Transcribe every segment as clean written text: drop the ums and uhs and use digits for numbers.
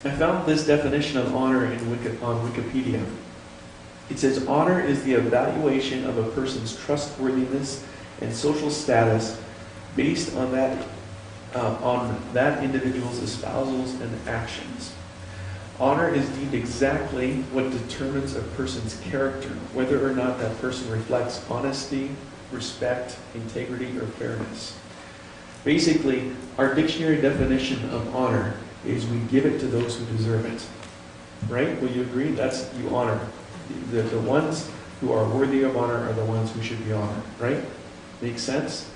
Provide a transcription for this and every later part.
I found this definition of honor on Wikipedia. It says, honor is the evaluation of a person's trustworthiness and social status based on that individual's espousals and actions. Honor is deemed exactly what determines a person's character, whether or not that person reflects honesty, respect, integrity, or fairness. Basically, our dictionary definition of honor is we give it to those who deserve it. Right? Will you agree? That's you honor. The ones who are worthy of honor are the ones who should be honored. Right? Makes sense?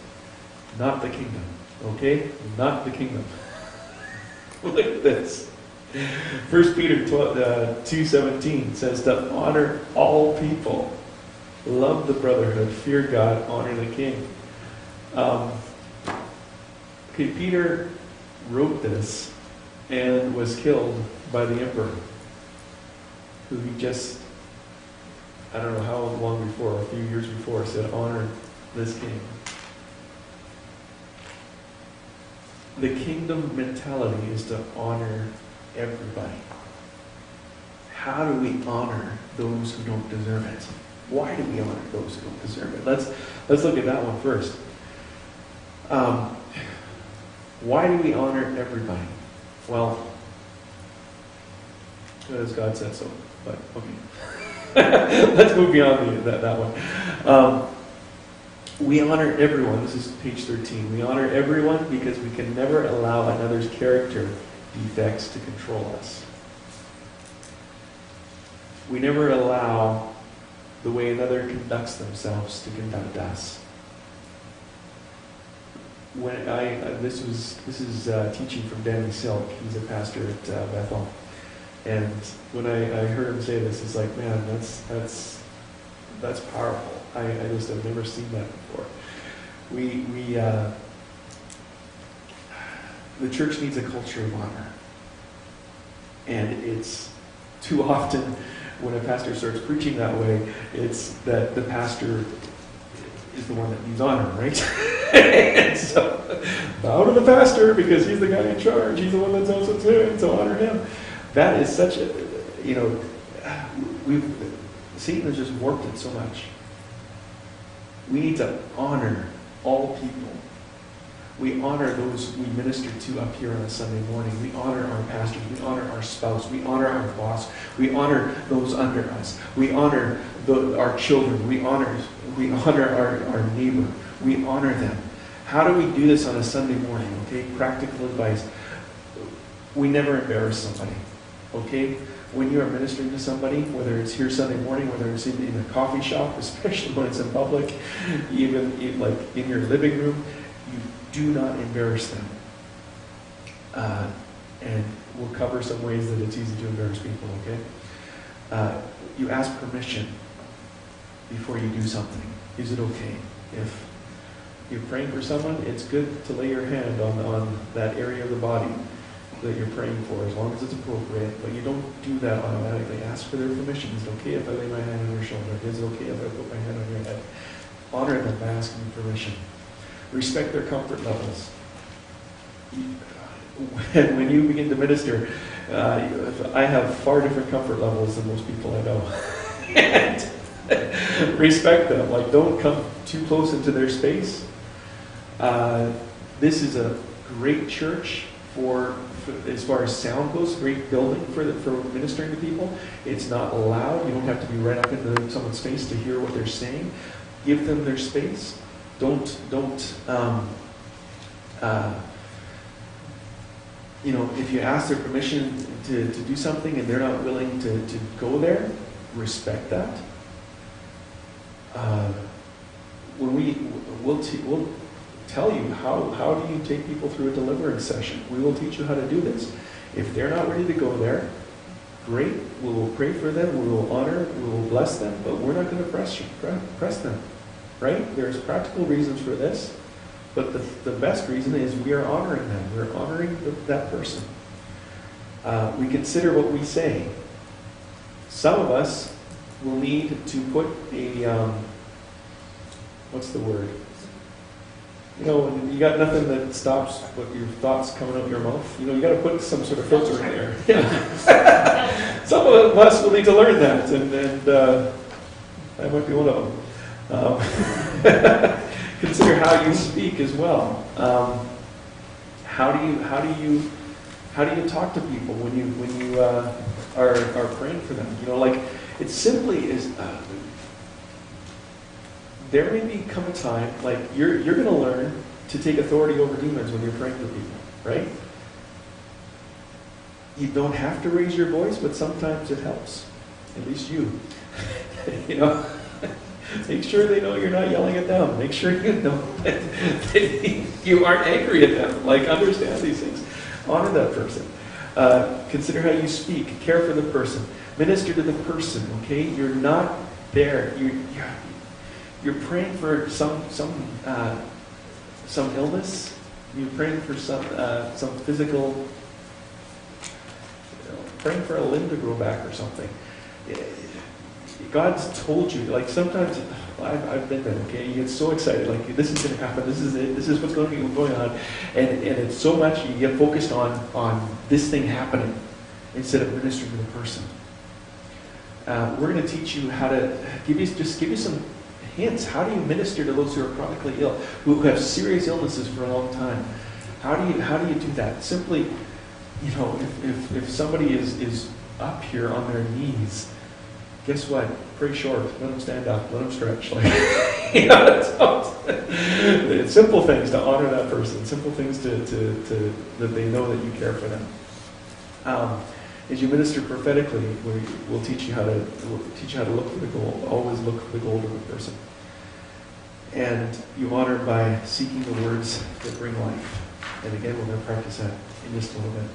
Not the kingdom. Okay? Not the kingdom. Look at this. 1 Peter 2:17 says to honor all people, love the brotherhood, fear God, honor the king. Peter wrote this and was killed by the emperor, who he just, I don't know how long before, a few years before, said, honor this king. The kingdom mentality is to honor everybody. How do we honor those who don't deserve it? Why do we honor those who don't deserve it? Let's look at that one first. Why do we honor everybody? Well, because God said so. But okay, let's move beyond that one. We honor everyone. This is page 13. We honor everyone because we can never allow another's character defects to control us. We never allow the way another conducts themselves to conduct us. When this is teaching from Danny Silk. He's a pastor at Bethel, and when I heard him say this, it's like, man, that's powerful. I just have never seen that before. The church needs a culture of honor. And it's too often when a pastor starts preaching that way, it's that the pastor is the one that needs honor, right? And so, bow to the pastor because he's the guy in charge. He's the one that knows what's doing, so honor him. That is such a, Satan has just warped it so much. We need to honor all people. We honor those we minister to up here on a Sunday morning. We honor our pastors. We honor our spouse. We honor our boss. We honor those under us. We honor our children. We honor our neighbor. We honor them. How do we do this on a Sunday morning? Okay, practical advice. We never embarrass somebody. Okay? When you are ministering to somebody, whether it's here Sunday morning, whether it's in a coffee shop, especially when it's in public, even like in your living room, you do not embarrass them. And we'll cover some ways that it's easy to embarrass people, okay? You ask permission before you do something. Is it okay? If you're praying for someone, it's good to lay your hand on that area of the body that you're praying for, as long as it's appropriate, but you don't do that automatically. Ask for their permission. Is it okay if I lay my hand on your shoulder? Is it okay if I put my hand on your head? Honor them by asking permission. Respect their comfort levels. When you begin to minister, I have far different comfort levels than most people I know. And respect them. Like, don't come too close into their space. This is a great church for as far as sound goes, great building for ministering to people. It's not loud. You don't have to be right up into someone's face to hear what they're saying. Give them their space. Don't if you ask their permission to do something and they're not willing to go there, respect that. We'll tell you how do you take people through a deliverance session. We will teach you how to do this. If they're not ready to go there, great. We will pray for them. We will honor. We will bless them. But we're not going to press them. Right? There's practical reasons for this. But the best reason is we are honoring them. We're honoring that person. We consider what we say. Some of us will need to put a, what's the word? And you got nothing that stops what your thoughts coming out of your mouth. You got to put some sort of filter in there. Yeah. Some of us will need to learn that, and I might be one of them. Consider how you speak as well. How do you talk to people when you are praying for them? It simply is. There may become a time, you're going to learn to take authority over demons when you're praying for people, right? You don't have to raise your voice, but sometimes it helps. At least you. Make sure they know you're not yelling at them. Make sure you know that you aren't angry at them. Understand these things. Honor that person. Consider how you speak. Care for the person. Minister to the person, okay? You're not there. You're praying for some illness. You're praying for some physical, praying for a limb to grow back or something. God's told you. Sometimes I've been there. Okay, you get so excited. This is going to happen. This is it. This is what's going to be going on, and it's so much you get focused on this thing happening instead of ministering to the person. We're going to teach you how to give you some hints. How do you minister to those who are chronically ill, who have serious illnesses for a long time? How do you do that? Simply, if somebody is up here on their knees, guess what? Pray short. Let them stand up. Let them stretch. It's simple things to honor that person. Simple things to that they know that you care for them. As you minister prophetically, we'll teach you how to look for the gold. Always look for the gold of the person. And you honor by seeking the words that bring life. And again, we're going to practice that in just a little bit.